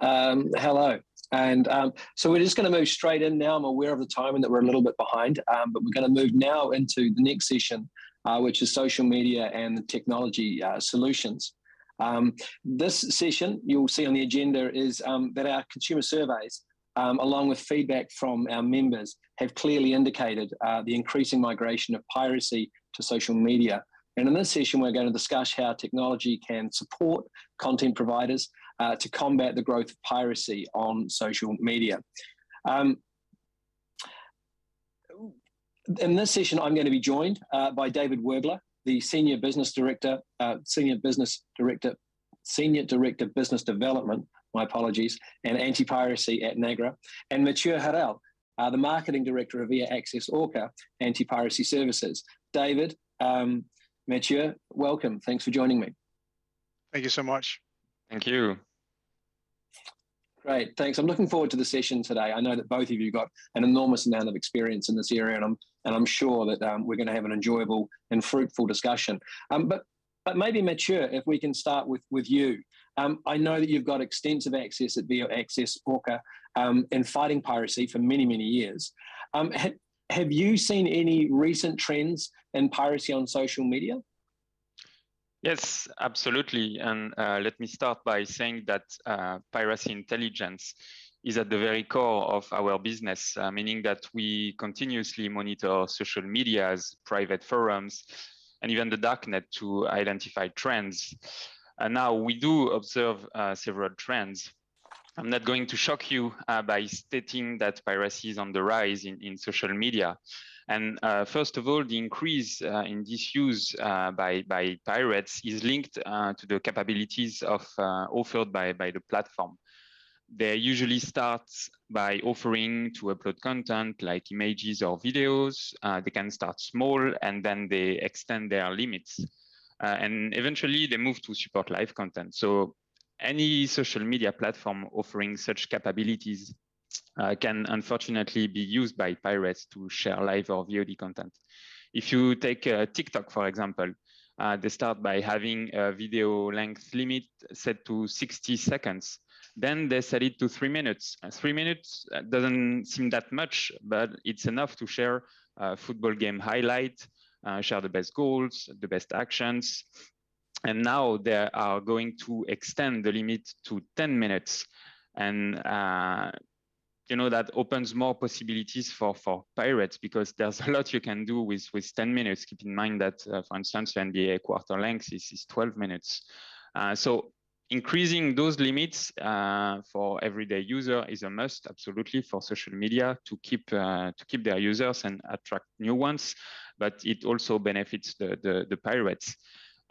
Hello. And so we're just going to move straight in now. I'm aware of the time and that we're a little bit behind, but we're going to move now into the next session, which is social media and the technology solutions. This session, you'll see on the agenda, is that our consumer surveys, along with feedback from our members, have clearly indicated the increasing migration of piracy to social media. And in this session, we're going to discuss how technology can support content providers to combat the growth of piracy on social media. In this session, I'm going to be joined by David Wergler, the Senior Director Business Development, my apologies, and Anti-Piracy at NAGRA, and Mathieu Harel, the Marketing Director of Viaccess-Orca, Anti-Piracy Services. David, Mathieu, welcome. Thanks for joining me. Thank you so much. Thank you. Great, thanks. I'm looking forward to the session today. I know that both of you got an enormous amount of experience in this area, and I'm sure that we're going to have an enjoyable and fruitful discussion. But maybe Mathieu, if we can start with you. I know that you've got extensive access at Viaccess-Orca in fighting piracy for many, many years. Have you seen any recent trends in piracy on social media? Yes, absolutely. And let me start by saying that piracy intelligence is at the very core of our business, meaning that we continuously monitor social medias, private forums, and even the darknet to identify trends. And now we do observe several trends. I'm not going to shock you by stating that piracy is on the rise in social media. And first of all, the increase in this use by pirates is linked to the capabilities offered by the platform. They usually start by offering to upload content like images or videos. They can start small and then they extend their limits. And eventually they move to support live content. So any social media platform offering such capabilities can unfortunately be used by pirates to share live or VOD content. If you take TikTok, for example, they start by having a video length limit set to 60 seconds. Then they set it to 3 minutes. 3 minutes doesn't seem that much, but it's enough to share a football game highlight, share the best goals, the best actions. And now they are going to extend the limit to 10 minutes. And that opens more possibilities for pirates because there's a lot you can do with 10 minutes. Keep in mind that, for instance, the NBA quarter length is 12 minutes. So increasing those limits for everyday user is a must, absolutely, for social media to keep their users and attract new ones. But it also benefits the pirates.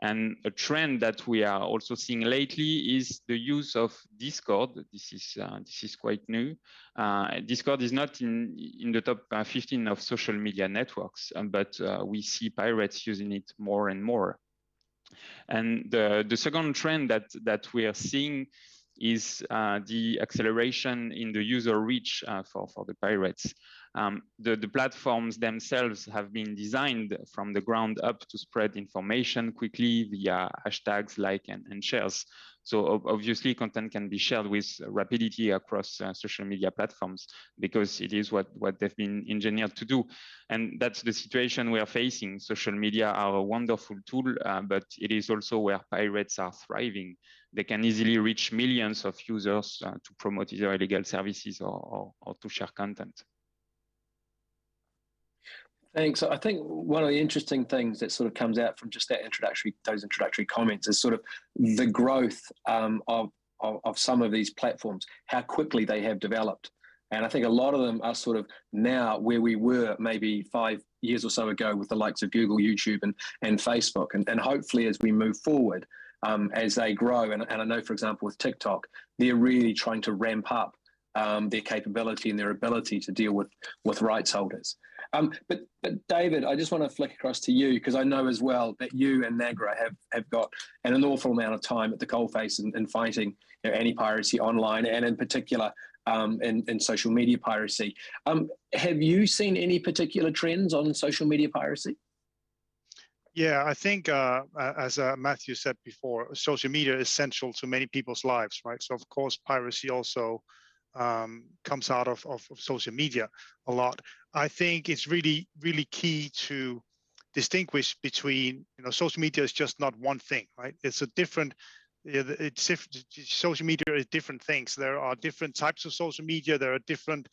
And a trend that we are also seeing lately is the use of Discord. This is quite new. Discord is not in the top 15 of social media networks, but we see pirates using it more and more. And the second trend that we are seeing is the acceleration in the user reach for the pirates. The platforms themselves have been designed from the ground up to spread information quickly via hashtags, like and shares. So obviously content can be shared with rapidity across social media platforms because it is what they've been engineered to do. And that's the situation we are facing. Social media are a wonderful tool, but it is also where pirates are thriving. They can easily reach millions of users to promote either illegal services or to share content. Thanks. I think one of the interesting things that sort of comes out from just those introductory comments is sort of the growth of some of these platforms, how quickly they have developed. And I think a lot of them are sort of now where we were maybe 5 years or so ago with the likes of Google, YouTube, and Facebook. And hopefully as we move forward, as they grow, and I know, for example, with TikTok, they're really trying to ramp up their capability and their ability to deal with rights holders. But David, I just want to flick across to you because I know as well that you and NAGRA have got an awful amount of time at the coalface in fighting anti-piracy online, and in particular in social media piracy. Have you seen any particular trends on social media piracy? Yeah, I think as Matthew said before, social media is central to many people's lives, right? So of course, piracy also comes out of social media a lot. I think it's really, really key to distinguish between, social media is just not one thing, right? It's a different, social media is different things. There are different types of social media. There are different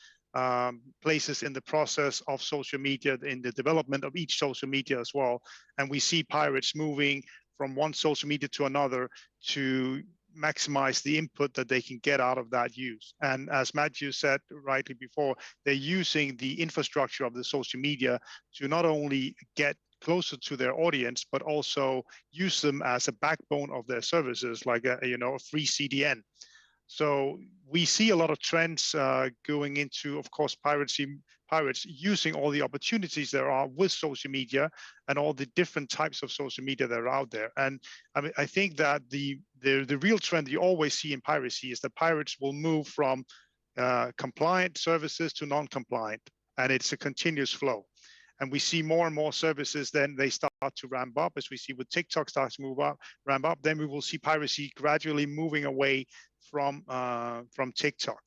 places in the process of social media, in the development of each social media as well. And we see pirates moving from one social media to another to maximize the input that they can get out of that use. And as Matthew said rightly before, they're using the infrastructure of the social media to not only get closer to their audience, but also use them as a backbone of their services, like a free CDN. So we see a lot of trends going into, of course, pirates using all the opportunities there are with social media and all the different types of social media that are out there. And I mean, I think that the real trend you always see in piracy is that pirates will move from compliant services to non-compliant, and it's a continuous flow. And we see more and more services, then they start to ramp up, as we see with TikTok starts to ramp up, then we will see piracy gradually moving away from TikTok.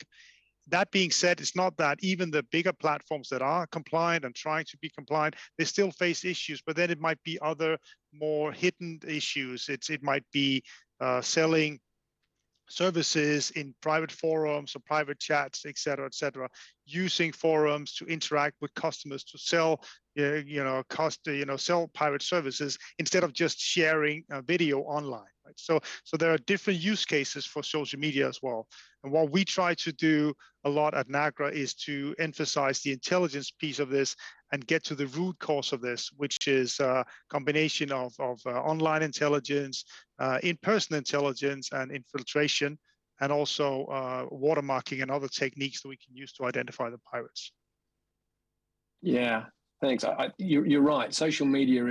That being said, it's not that even the bigger platforms that are compliant and trying to be compliant, they still face issues, but then it might be other more hidden issues. It might be selling services in private forums or private chats, et cetera, using forums to interact with customers to sell, sell pirate services instead of just sharing a video online. Right? So there are different use cases for social media as well. And what we try to do a lot at NAGRA is to emphasize the intelligence piece of this and get to the root cause of this, which is a combination of online intelligence, in-person intelligence and infiltration, and also watermarking and other techniques that we can use to identify the pirates. Yeah, thanks. You're right. Social media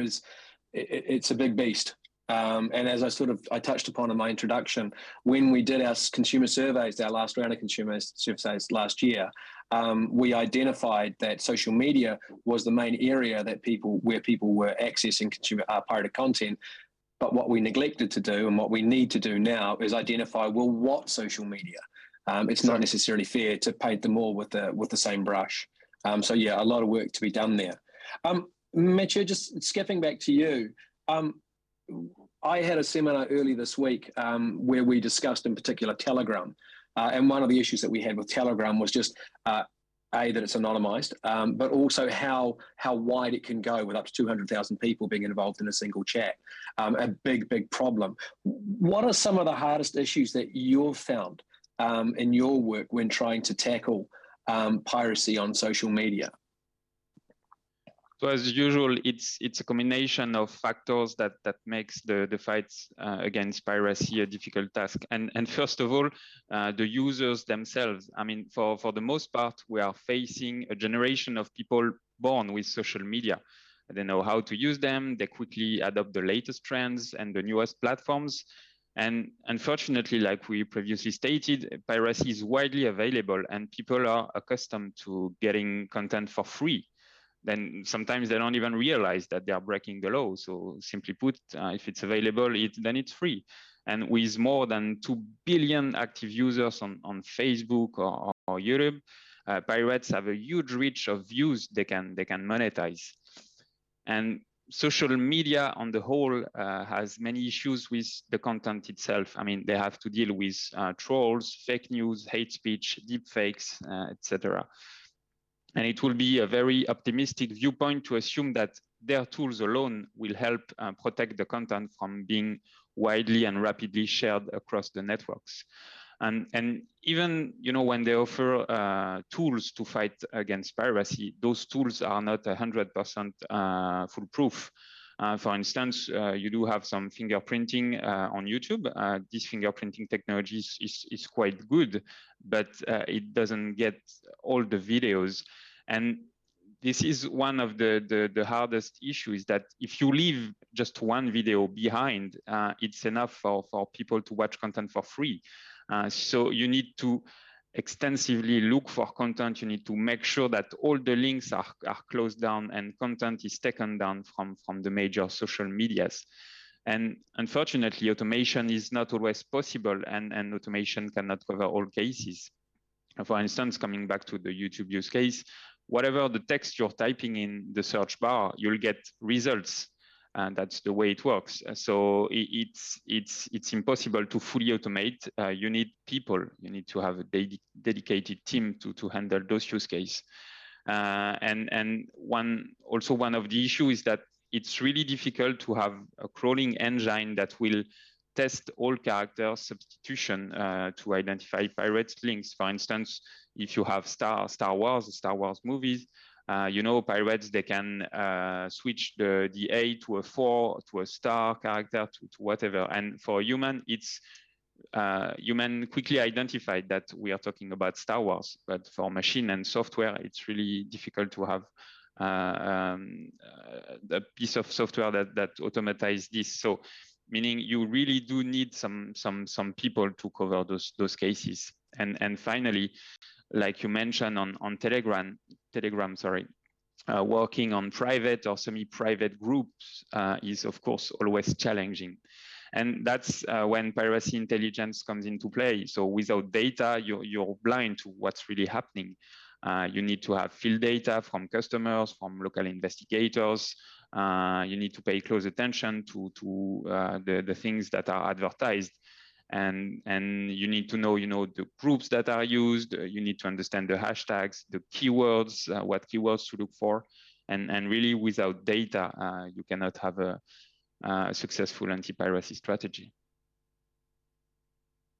it's a big beast. And as I touched upon in my introduction, when we did our consumer surveys, our last round of consumer surveys last year, we identified that social media was the main area where people were accessing consumer pirated content. But what we neglected to do and what we need to do now is identify, well, what social media? It's not necessarily fair to paint them all with the same brush. So yeah, a lot of work to be done there. Mathieu, just skipping back to you. I had a seminar early this week where we discussed in particular Telegram. And one of the issues that we had with Telegram was just, that it's anonymized, but also how wide it can go with up to 200,000 people being involved in a single chat. A big problem. What are some of the hardest issues that you've found in your work when trying to tackle piracy on social media? So as usual, it's a combination of factors that makes the fight against piracy a difficult task. And first of all, the users themselves. I mean, for the most part, we are facing a generation of people born with social media. They know how to use them. They quickly adopt the latest trends and the newest platforms. And unfortunately, like we previously stated, piracy is widely available and people are accustomed to getting content for free. Then sometimes they don't even realize that they are breaking the law. So simply put, if it's available, then it's free. And with more than 2 billion active users on Facebook or YouTube, pirates have a huge reach of views they can monetize. And social media on the whole has many issues with the content itself. I mean, they have to deal with trolls, fake news, hate speech, deepfakes, etc. And it will be a very optimistic viewpoint to assume that their tools alone will help protect the content from being widely and rapidly shared across the networks. And even when they offer tools to fight against piracy, those tools are not 100% foolproof. For instance, you do have some fingerprinting on YouTube. This fingerprinting technology is quite good, but it doesn't get all the videos. And this is one of the hardest issues, that if you leave just one video behind, it's enough for people to watch content for free. So you need to extensively look for content. You need to make sure that all the links are closed down and content is taken down from the major social medias. And unfortunately, automation is not always possible, and automation cannot cover all cases. For instance, coming back to the YouTube use case, whatever the text you're typing in the search bar, you'll get results. And that's the way it works. So it's impossible to fully automate. You need people. You need to have a dedicated team to handle those use cases. And one of the issues is that it's really difficult to have a crawling engine that will test all character substitution to identify pirate links. For instance, if you have Star Wars movies, you know, pirates, they can switch the A to a 4, to a star character, to whatever. And for human, it's human quickly identified that we are talking about Star Wars. But for machine and software, it's really difficult to have a piece of software that automatize this. So, meaning you really do need some people to cover those cases. And finally, like you mentioned on Telegram, working on private or semi-private groups is of course always challenging. And that's when piracy intelligence comes into play. So without data, you're blind to what's really happening. You need to have field data from customers, from local investigators. You need to pay close attention to the things that are advertised. And you need to know, the groups that are used. You need to understand the hashtags, the keywords, what keywords to look for. And really without data, you cannot have a successful anti-piracy strategy.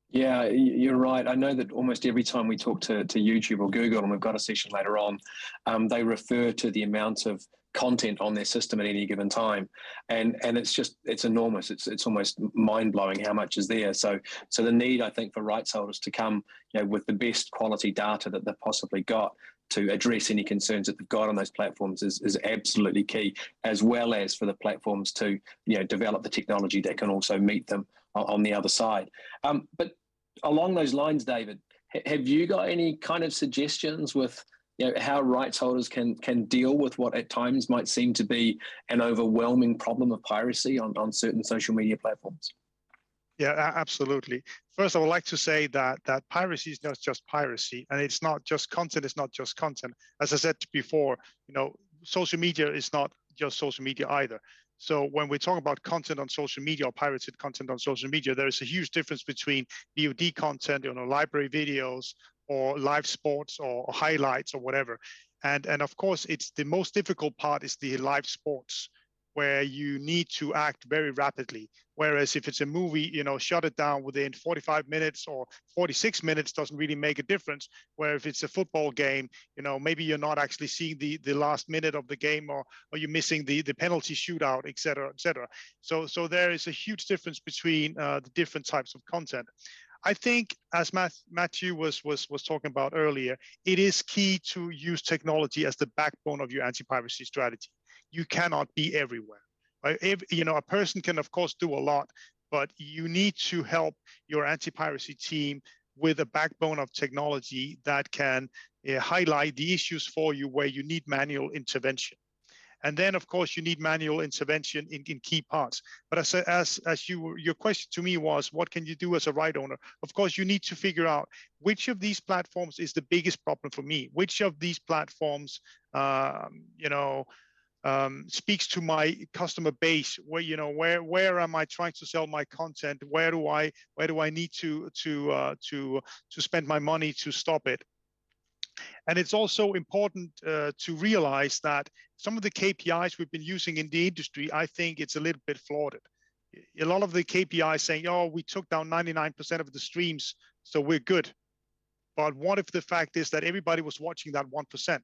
Yeah, you're right. I know that almost every time we talk to YouTube or Google, and we've got a session later on, they refer to the amount of content on their system at any given time, and it's enormous. It's almost mind-blowing how much is there. So the need, I think, for rights holders to come with the best quality data that they've possibly got to address any concerns that they've got on those platforms is absolutely key, as well as for the platforms to develop the technology that can also meet them on the other side. But along those lines, David, have you got any kind of suggestions with how rights holders can deal with what at times might seem to be an overwhelming problem of piracy on certain social media platforms? Yeah, absolutely. First, I would like to say that piracy is not just piracy, and it's not just content. It's not just content. As I said before, social media is not just social media either. So when we talk about content on social media or pirated content on social media, there is a huge difference between VOD content, library videos, or live sports, or highlights, or whatever. And of course, it's the most difficult part is the live sports, where you need to act very rapidly. Whereas if it's a movie, shut it down within 45 minutes or 46 minutes doesn't really make a difference. Where if it's a football game, maybe you're not actually seeing the last minute of the game, or you're missing the penalty shootout, et cetera, et cetera. So there is a huge difference between the different types of content. I think, as Mathieu was talking about earlier, it is key to use technology as the backbone of your anti-piracy strategy. You cannot be everywhere. Right? A person can, of course, do a lot, but you need to help your anti-piracy team with a backbone of technology that can highlight the issues for you where you need manual intervention. And then, of course, you need manual intervention in key parts. But as your question to me was, what can you do as a right owner? Of course, you need to figure out which of these platforms is the biggest problem for me. Which of these platforms, speaks to my customer base? Where am I trying to sell my content? Where do I need to spend my money to stop it? And it's also important to realize that some of the KPIs we've been using in the industry, I think it's a little bit flawed. A lot of the KPIs saying, oh, we took down 99% of the streams, so we're good. But what if the fact is that everybody was watching that 1%?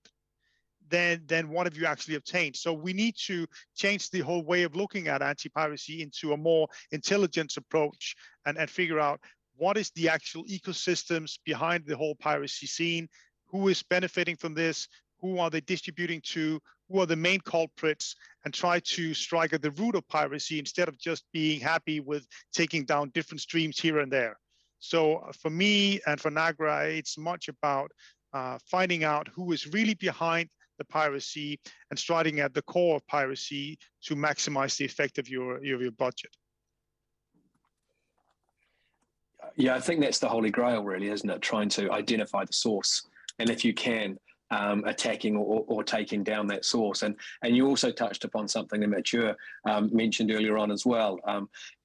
Then what have you actually obtained? So we need to change the whole way of looking at anti-piracy into a more intelligent approach and figure out what is the actual ecosystems behind the whole piracy scene. Who is benefiting from this? Who are they distributing to? Who are the main culprits? And try to strike at the root of piracy instead of just being happy with taking down different streams here and there. So for me and for Nagra, it's much about finding out who is really behind the piracy and starting at the core of piracy to maximize the effect of your budget. Yeah, I think that's the holy grail, really, isn't it? Trying to identify the source, and if you can, attacking or taking down that source. And you also touched upon something that Mathieu mentioned earlier on as well.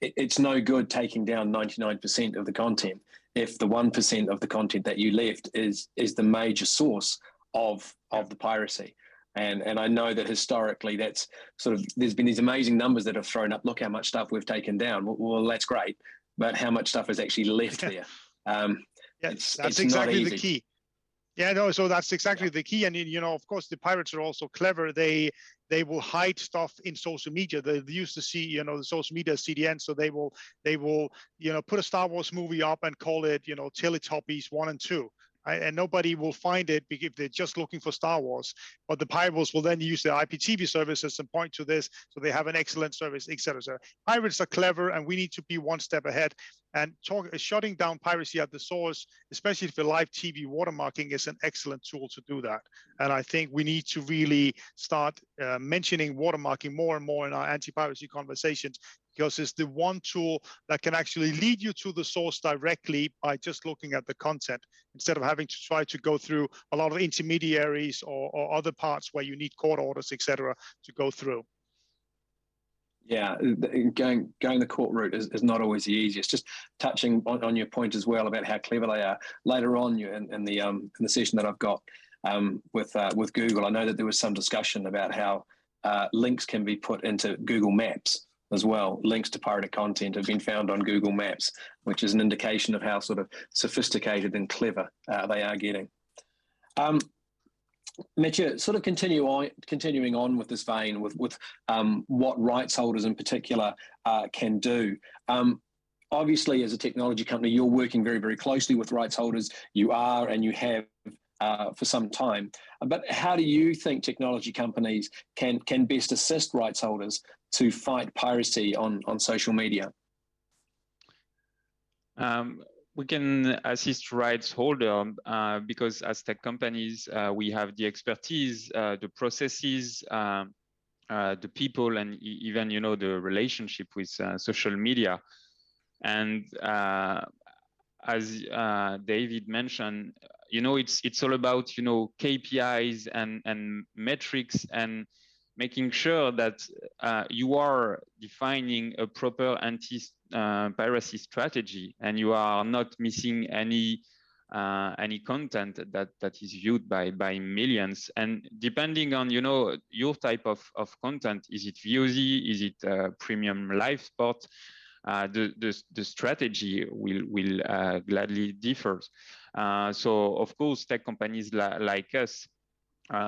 It's no good taking down 99% of the content if the 1% of the content that you left is the major source of the piracy. And I know that historically that's sort of, there's been these amazing numbers that have thrown up. Look how much stuff we've taken down. Well, that's great, but how much stuff is actually left there? That's it's exactly not the easy. key. Yeah, no, so that's exactly the key. And, you know, of course, the pirates are also clever. They will hide stuff in social media. They used to see, you know, the social media CDN. So they will, you know, put a Star Wars movie up and call it, you know, Teletubbies 1 and 2. Right? And nobody will find it if they're just looking for Star Wars. But the pirates will then use their IPTV services and point to this. So they have an excellent service, et cetera. So pirates are clever, and we need to be one step ahead. And shutting down piracy at the source, especially for live TV watermarking, is an excellent tool to do that. And I think we need to really start mentioning watermarking more and more in our anti-piracy conversations, because it's the one tool that can actually lead you to the source directly by just looking at the content, instead of having to try to go through a lot of intermediaries or other parts where you need court orders, et cetera, to go through. Yeah, going the court route is not always the easiest. Just touching on your point as well about how clever they are. Later on in the session that I've got with Google, I know that there was some discussion about how links can be put into Google Maps as well. Links to pirated content have been found on Google Maps, which is an indication of how sort of sophisticated and clever they are getting. Mathieu, sort of continuing on with this vein, with what rights holders in particular can do. Obviously, as a technology company, you're working very, very closely with rights holders. You are, and you have for some time. But how do you think technology companies can best assist rights holders to fight piracy on social media? We can assist rights holder because as tech companies, we have the expertise, the processes, the people, and even, you know, the relationship with social media. And as David mentioned, you know, it's all about, you know, KPIs and metrics, and making sure that you are defining a proper anti-piracy strategy, and you are not missing any content that is viewed by millions. And depending on, you know, your type of content, is it VOD, is it premium live sport, the strategy will gladly differ. So of course, tech companies like us,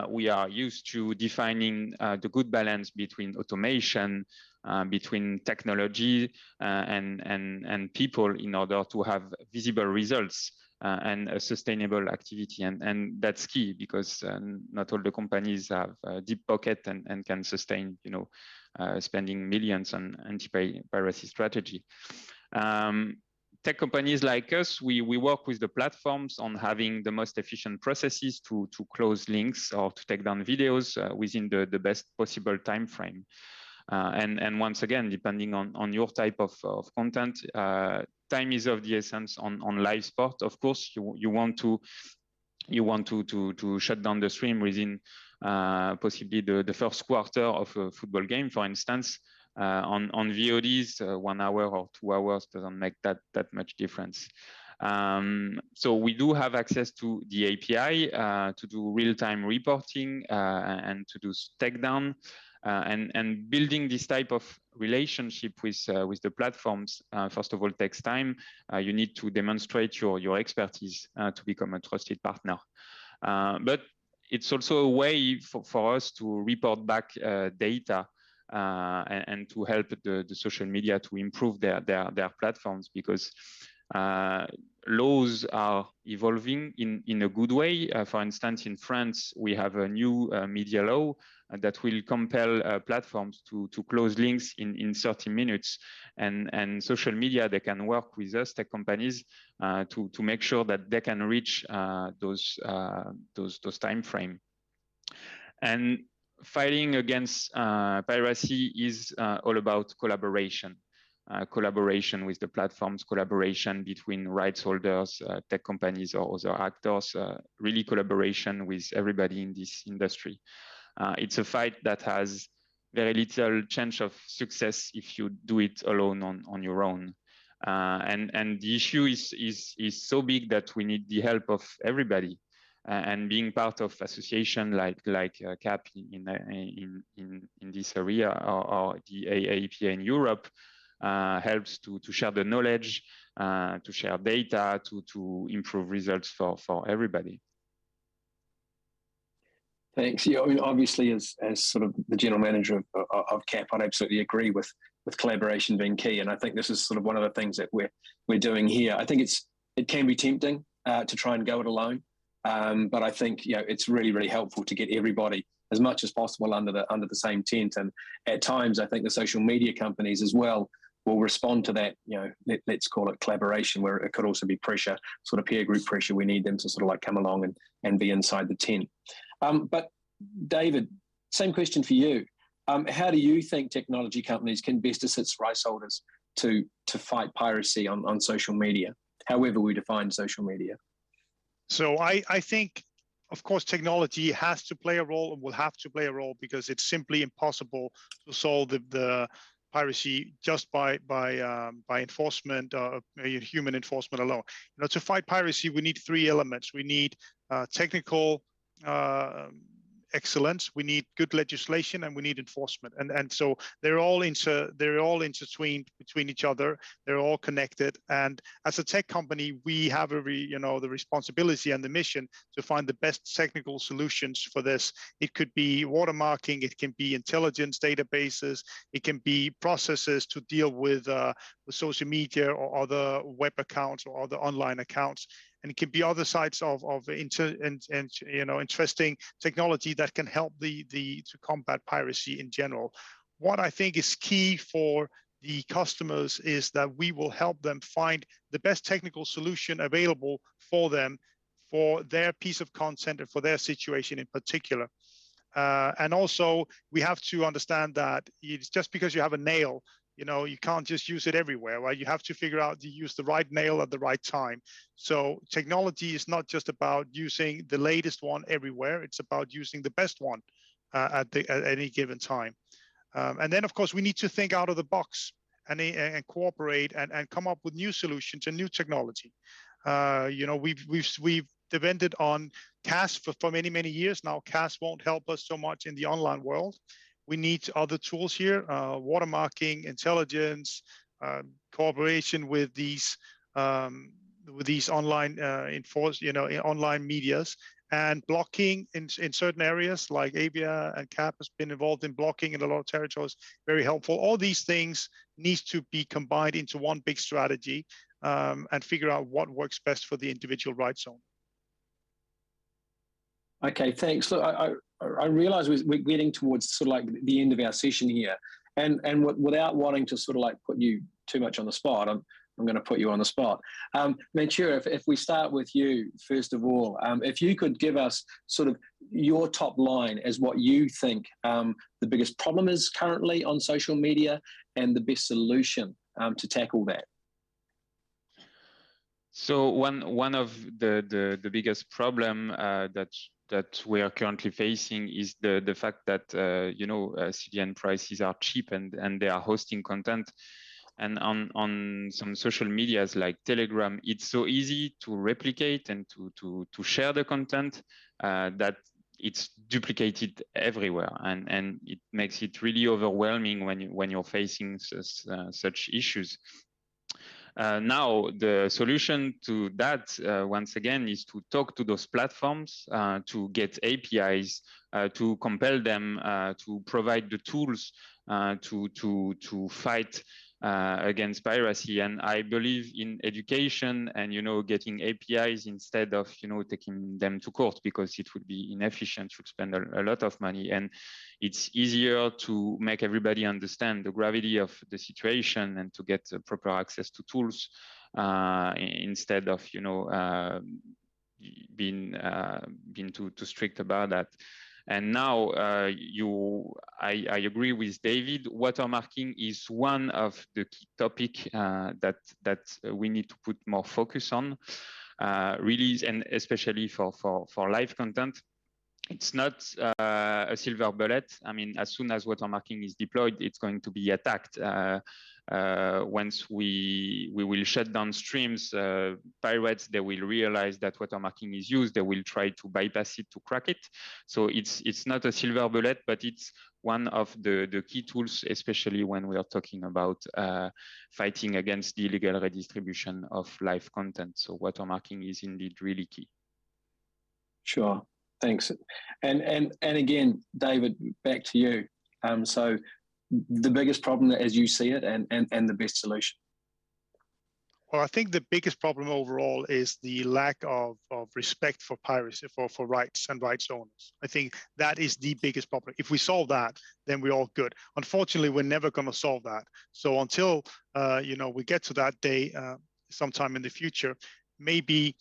we are used to defining the good balance between automation, between technology and people, in order to have visible results and a sustainable activity. And that's key, because not all the companies have a deep pocket and can sustain, you know, spending millions on anti-piracy strategy. Tech companies like us, we work with the platforms on having the most efficient processes to close links or to take down videos within the best possible time frame. And once again, depending on your type of content, time is of the essence on live sport. Of course, you want to shut down the stream within possibly the first quarter of a football game, for instance. On VODs, 1 hour or 2 hours doesn't make that much difference. So we do have access to the API to do real-time reporting and to do takedown. And building this type of relationship with the platforms, first of all, takes time. You need to demonstrate your expertise to become a trusted partner. But it's also a way for us to report back data and to help the social media to improve their platforms, because laws are evolving in a good way. For instance, in France, we have a new media law that will compel platforms to close links in 30 minutes. And social media, they can work with us, tech companies, to make sure that they can reach those time frame. And fighting against piracy is all about collaboration. Collaboration with the platforms, collaboration between rights holders, tech companies or other actors, really collaboration with everybody in this industry. It's a fight that has very little chance of success if you do it alone on your own. And the issue is so big that we need the help of everybody. And being part of association like CAP in this area or the AVIA in Europe helps to share the knowledge, to share data, to improve results for everybody. Thanks. Yeah, I mean, obviously, as sort of the general manager of CAP, I'd absolutely agree with collaboration being key. And I think this is sort of one of the things that we're doing here. I think it can be tempting to try and go it alone. But I think it's really, really helpful to get everybody as much as possible under the same tent. And at times, I think the social media companies as well will respond to that. Let's call it collaboration, where it could also be pressure, sort of peer group pressure. We need them to sort of like come along and be inside the tent. But David, same question for you. How do you think technology companies can best assist rights holders to fight piracy on social media, however we define social media? So I think, of course, technology has to play a role and will have to play a role, because it's simply impossible to solve the piracy just by enforcement, human enforcement alone. To fight piracy, we need three elements. We need technical excellence, we need good legislation, and we need enforcement. And so they're all intertwined between each other. They're all connected. And as a tech company, we have the responsibility and the mission to find the best technical solutions for this. It could be watermarking, it can be intelligence databases, it can be processes to deal with social media or other web accounts or other online accounts. And it can be other sides of interesting technology that can help to combat piracy in general. What I think is key for the customers is that we will help them find the best technical solution available for them, for their piece of content and for their situation in particular. And also, we have to understand that it's just because you have a nail, you can't just use it everywhere, right? You have to figure out to use the right nail at the right time. So technology is not just about using the latest one everywhere. It's about using the best one at any given time. And then, of course, we need to think out of the box and cooperate and come up with new solutions and new technology. We've depended on CAS for many, many years now. CAS won't help us so much in the online world. We need other tools here, watermarking, intelligence, cooperation with these online online medias, and blocking in certain areas like AVIA and CAP has been involved in blocking in a lot of territories, very helpful. All these things need to be combined into one big strategy and figure out what works best for the individual rights owner. Okay, thanks. Look, I realise we're getting towards sort of like the end of our session here, and without wanting to sort of like put you too much on the spot, I'm going to put you on the spot. Mathieu, if we start with you first of all, if you could give us sort of your top line as what you think the biggest problem is currently on social media and the best solution to tackle that. So one of the biggest problem that we are currently facing is the fact that CDN prices are cheap and they are hosting content, and on some social medias like Telegram, it's so easy to replicate and to share the content that it's duplicated everywhere, and it makes it really overwhelming when you're facing such issues. Now, the solution to that, once again, is to talk to those platforms, to get APIs, to compel them to provide the tools to fight against piracy. And I believe in education and, getting APIs instead of, taking them to court, because it would be inefficient, would spend a lot of money. And it's easier to make everybody understand the gravity of the situation and to get proper access to tools instead of, being too strict about that. And now I agree with David. Watermarking is one of the key topics that we need to put more focus on, really, and especially for live content. It's not a silver bullet. I mean, as soon as watermarking is deployed, it's going to be attacked. Once we will shut down streams, pirates, they will realize that watermarking is used. They will try to bypass it, to crack it. So it's not a silver bullet, but it's one of the key tools, especially when we are talking about fighting against the illegal redistribution of live content. So watermarking is indeed really key. Sure. Thanks. And again, David, back to you. So the biggest problem as you see it and the best solution. Well, I think the biggest problem overall is the lack of respect for piracy, for rights and rights owners. I think that is the biggest problem. If we solve that, then we're all good. Unfortunately, we're never going to solve that. So until we get to that day sometime in the future, maybe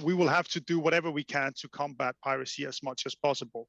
we will have to do whatever we can to combat piracy as much as possible.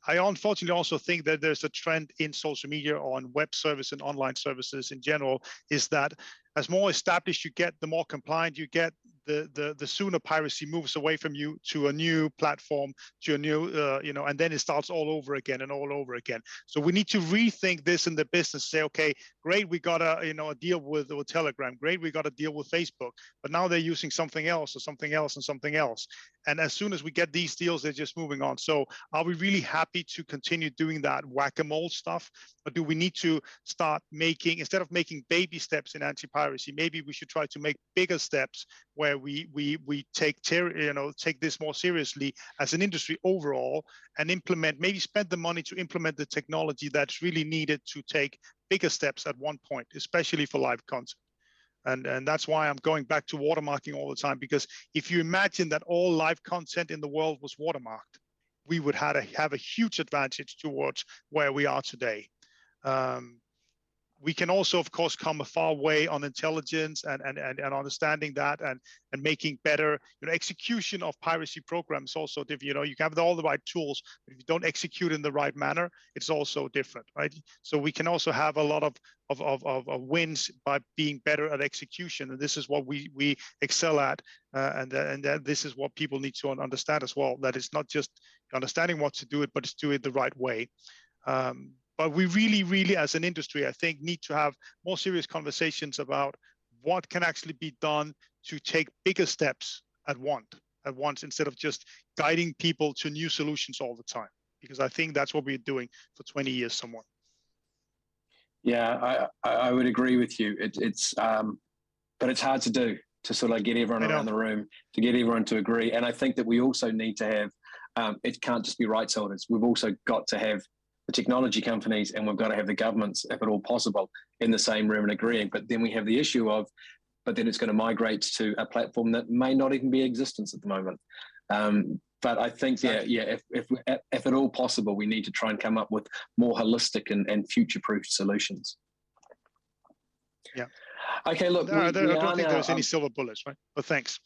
I unfortunately also think that there's a trend in social media or on web service and online services in general, is that as more established you get, the more compliant you get, the sooner piracy moves away from you to a new platform, to a new, and then it starts all over again and all over again. So we need to rethink this in the business. Say, okay, great, we got a deal with Telegram. Great, we got a deal with Facebook. But now they're using something else or something else and something else. And as soon as we get these deals, they're just moving on. So are we really happy to continue doing that whack-a-mole stuff? Or do we need to start making, instead of making baby steps in anti-piracy, maybe we should try to make bigger steps where we take this more seriously as an industry overall, and implement, maybe spend the money to implement the technology that's really needed to take bigger steps at one point, especially for live content. And that's why I'm going back to watermarking all the time, because if you imagine that all live content in the world was watermarked, we would have a huge advantage towards where we are today. We can also, of course, come a far way on intelligence and understanding that and making better execution of piracy programs. Also, you can have all the right tools, but if you don't execute in the right manner, it's also different, right? So we can also have a lot of wins by being better at execution, and this is what we excel at, and this is what people need to understand as well. That it's not just understanding what to do it, but it's do it the right way. But we really, as an industry, I think, need to have more serious conversations about what can actually be done to take bigger steps at once, instead of just guiding people to new solutions all the time. Because I think that's what we're doing for 20 years somewhat. Yeah, I would agree with you. But it's hard to do, to sort of get everyone around the room, to get everyone to agree. And I think that we also need to have, it can't just be rights holders. We've also got to have the technology companies, and we've got to have the governments, if at all possible, in the same room and agreeing. But then we have the issue of, but then it's going to migrate to a platform that may not even be in existence at the moment. But I think, if at all possible, we need to try and come up with more holistic and future-proof solutions. Yeah. Okay, look, I don't think there's any silver bullets, right? But thanks.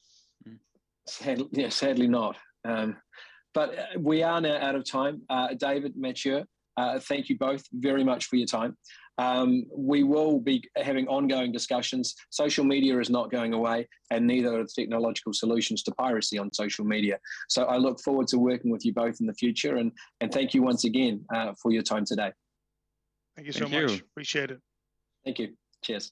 Sadly not. But we are now out of time. David, Mathieu, thank you both very much for your time. We will be having ongoing discussions. Social media is not going away, and neither are the technological solutions to piracy on social media. So I look forward to working with you both in the future, and thank you once again for your time today. Thank you so much. Appreciate it. Thank you. Cheers.